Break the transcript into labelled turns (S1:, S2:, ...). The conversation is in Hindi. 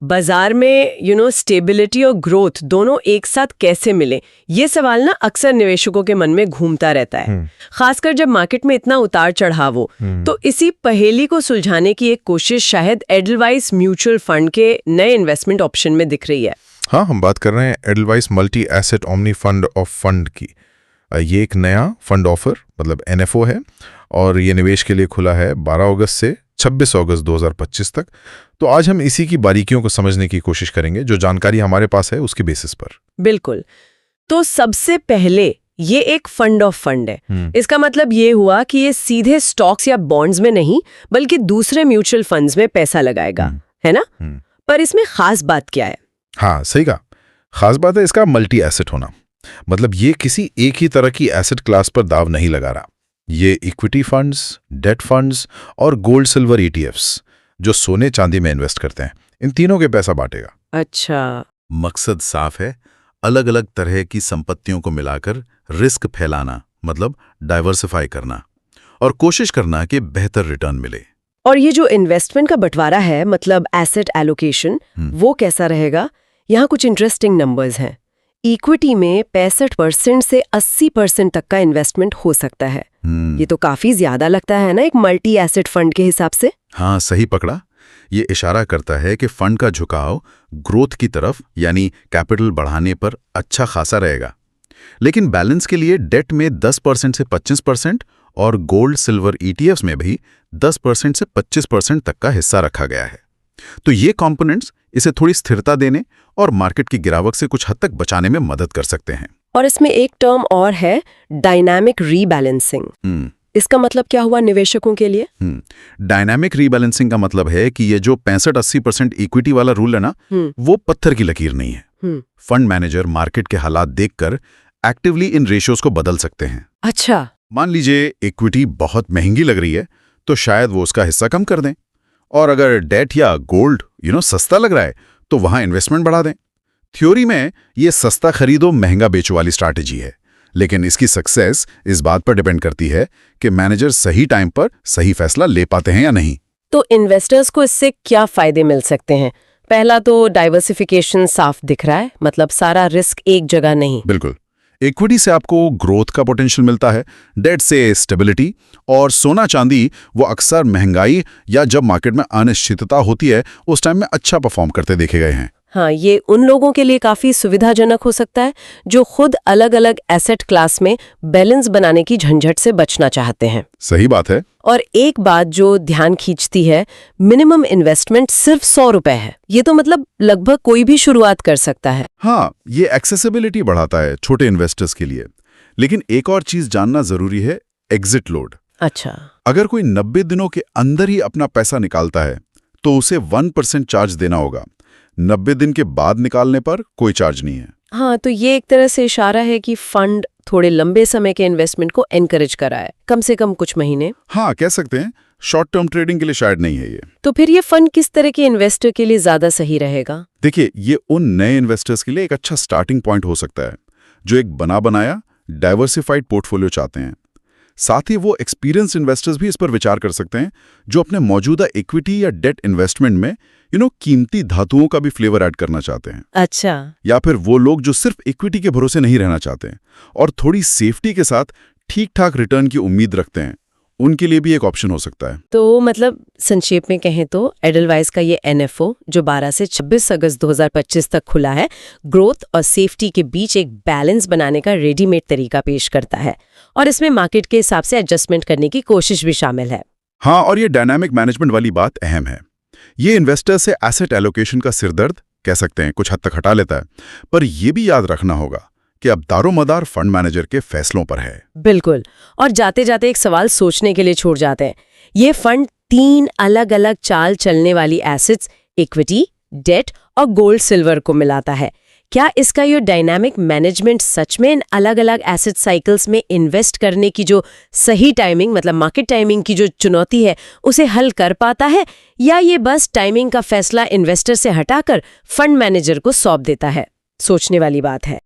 S1: बाजार में स्टेबिलिटी और ग्रोथ दोनों एक साथ कैसे मिले, ये सवाल ना अक्सर निवेशकों के मन में घूमता रहता है, खासकर जब मार्केट में इतना उतार चढ़ाव हो। तो इसी पहेली को सुलझाने की एक कोशिश शायद एडलवाइस म्यूचुअल फंड के नए इन्वेस्टमेंट ऑप्शन में दिख रही है।
S2: हाँ, हम बात कर रहे हैं Edelweiss multi asset omni fund of fund की। ये एक नया फंड ऑफर मतलब NFO है और ये निवेश के लिए खुला है 12 अगस्त से 26 अगस्त 2025 तक। तो आज हम इसी की बारीकियों को समझने की कोशिश करेंगे, जो जानकारी हमारे पास है उसकी बेसिस पर।
S1: बिल्कुल। तो सबसे पहले ये एक फंड ऑफ फंड है। इसका मतलब ये हुआ कि ये सीधे स्टॉक्स या बॉन्ड्स में नहीं बल्कि दूसरे म्यूचुअल फंड्स में पैसा लगाएगा, है ना? पर इसमें खास बात क्या है?
S2: हाँ, सही कहा। खास बात है इसका मल्टी एसेट होना। मतलब ये किसी एक ही तरह की एसेट क्लास पर दाव नहीं लगा रहा। ये इक्विटी फंड्स, डेट फंड्स और गोल्ड सिल्वर ETFs जो सोने चांदी में इन्वेस्ट करते हैं, इन तीनों के पैसा बांटेगा।
S1: अच्छा।
S3: मकसद साफ है, अलग अलग तरह की संपत्तियों को मिलाकर रिस्क फैलाना, मतलब डाइवर्सिफाई करना और कोशिश करना कि बेहतर रिटर्न मिले।
S1: और ये जो इन्वेस्टमेंट का बंटवारा है, मतलब एसेट एलोकेशन, वो कैसा रहेगा? यहाँ कुछ इंटरेस्टिंग नंबर्स हैं। इक्विटी में 65% से 80% तक का इन्वेस्टमेंट हो सकता है। ये तो काफी ज्यादा लगता है ना एक मल्टी एसेट फंड के हिसाब से।
S3: हाँ, सही पकड़ा। ये इशारा करता है कि फंड का झुकाव ग्रोथ की तरफ यानी कैपिटल बढ़ाने पर अच्छा खासा रहेगा। लेकिन बैलेंस के लिए डेट में 10% से 25% और गोल्ड सिल्वर ETFs में भी 10% से 25% तक का हिस्सा रखा गया है। तो ये कंपोनेंट्स इसे थोड़ी स्थिरता देने और मार्केट की गिरावट से कुछ हद तक बचाने में मदद कर सकते हैं।
S1: और इसमें एक टर्म और है, डायनामिक रीबैलेंसिंग। इसका मतलब क्या हुआ निवेशकों के लिए?
S3: डायनामिक रीबैलेंसिंग का मतलब है कि ये जो 65-80% इक्विटी वाला रूल है ना, वो पत्थर की लकीर नहीं है। फंड मैनेजर मार्केट के हालात देखकर एक्टिवली इन रेशियोज को बदल सकते हैं।
S1: अच्छा।
S3: मान लीजिए इक्विटी बहुत महंगी लग रही है तो शायद वो उसका हिस्सा कम कर दें, और अगर डेट या गोल्ड सस्ता लग रहा है तो वहां इन्वेस्टमेंट बढ़ा दें। थ्योरी में ये सस्ता खरीदो महंगा बेचो वाली स्ट्रैटेजी है, लेकिन इसकी सक्सेस इस बात पर डिपेंड करती है कि मैनेजर सही टाइम पर सही फैसला ले पाते हैं या नहीं।
S1: तो इन्वेस्टर्स को इससे क्या फायदे मिल सकते हैं? पहला तो डाइवर्सिफिकेशन साफ दिख रहा है, मतलब सारा रिस्क एक जगह नहीं।
S3: बिल्कुल। इक्विटी से आपको ग्रोथ का पोटेंशियल मिलता है, डेट से स्टेबिलिटी, और सोना चांदी वो अक्सर महंगाई या जब मार्केट में अनिश्चितता होती है उस टाइम में अच्छा परफॉर्म करते देखे गए हैं।
S1: हाँ, ये उन लोगों के लिए काफी सुविधाजनक हो सकता है जो खुद अलग अलग एसेट क्लास में बैलेंस बनाने की झंझट से बचना चाहते हैं।
S3: सही बात है।
S1: और एक बात जो ध्यान खींचती है, मिनिमम इन्वेस्टमेंट सिर्फ 100 रुपए है। ये तो मतलब लगभग कोई भी शुरुआत कर सकता है।
S3: हाँ, ये एक्सेसिबिलिटी बढ़ाता है छोटे इन्वेस्टर्स के लिए। लेकिन एक और चीज जानना जरूरी है, एग्जिट लोड।
S1: अच्छा।
S3: अगर कोई 90 दिनों के अंदर ही अपना पैसा निकालता है तो उसे 1% चार्ज देना होगा। 90 दिन के बाद निकालने पर कोई चार्ज नहीं है।
S1: हाँ, तो ये एक तरह से इशारा है कि फंड थोड़े लंबे समय के इन्वेस्टमेंट को एनकरेज करा है, कम से कम कुछ महीने।
S3: हाँ, कह सकते हैं। शॉर्ट टर्म ट्रेडिंग के लिए शायद नहीं है ये।
S1: तो फिर ये फंड किस तरह के इन्वेस्टर के लिए ज्यादा सही रहेगा?
S3: देखिए, ये उन नए इन्वेस्टर्स के लिए एक अच्छा स्टार्टिंग पॉइंट हो सकता है जो एक बना बनाया डाइवर्सिफाइड पोर्टफोलियो चाहते हैं। साथ ही वो एक्सपीरियंस इन्वेस्टर्स भी इस पर विचार कर सकते हैं जो अपने मौजूदा इक्विटी या डेट इन्वेस्टमेंट में कीमती धातुओं का भी फ्लेवर ऐड करना चाहते हैं।
S1: अच्छा।
S3: या फिर वो लोग जो सिर्फ इक्विटी के भरोसे नहीं रहना चाहते हैं और थोड़ी सेफ्टी के साथ ठीक ठाक रिटर्न की उम्मीद रखते हैं, उनके लिए भी एक ऑप्शन हो सकता है।
S1: तो मतलब संक्षेप में कहें तो एडलवाइस का ये NFO जो 12 से 26 अगस्त 2025 तक खुला है, ग्रोथ और सेफ्टी के बीच एक बैलेंस बनाने का रेडीमेड तरीका पेश करता है, और इसमें मार्केट के हिसाब से एडजस्टमेंट करने की कोशिश भी शामिल है।
S3: हाँ, और ये डायनामिक मैनेजमेंट वाली बात अहम है। ये इन्वेस्टर से एसेट एलोकेशन का सिरदर्द कह सकते हैं कुछ हद तक हटा लेता है, पर यह भी याद रखना होगा कि अब दारोमदार फंड मैनेजर के फैसलों पर है।
S1: बिल्कुल। और जाते जाते एक सवाल सोचने के लिए छोड़ जाते हैं। ये फंड 3 अलग अलग चाल चलने वाली एसेट्स, इक्विटी, डेट और गोल्ड सिल्वर को मिलाता है। क्या इसका ये डायनामिक मैनेजमेंट सच में इन अलग अलग एसेट साइकिल्स में इन्वेस्ट करने की जो सही टाइमिंग, मतलब मार्केट टाइमिंग की जो चुनौती है, उसे हल कर पाता है, या ये बस टाइमिंग का फैसला इन्वेस्टर से हटाकर फंड मैनेजर को सौंप देता है? सोचने वाली बात है।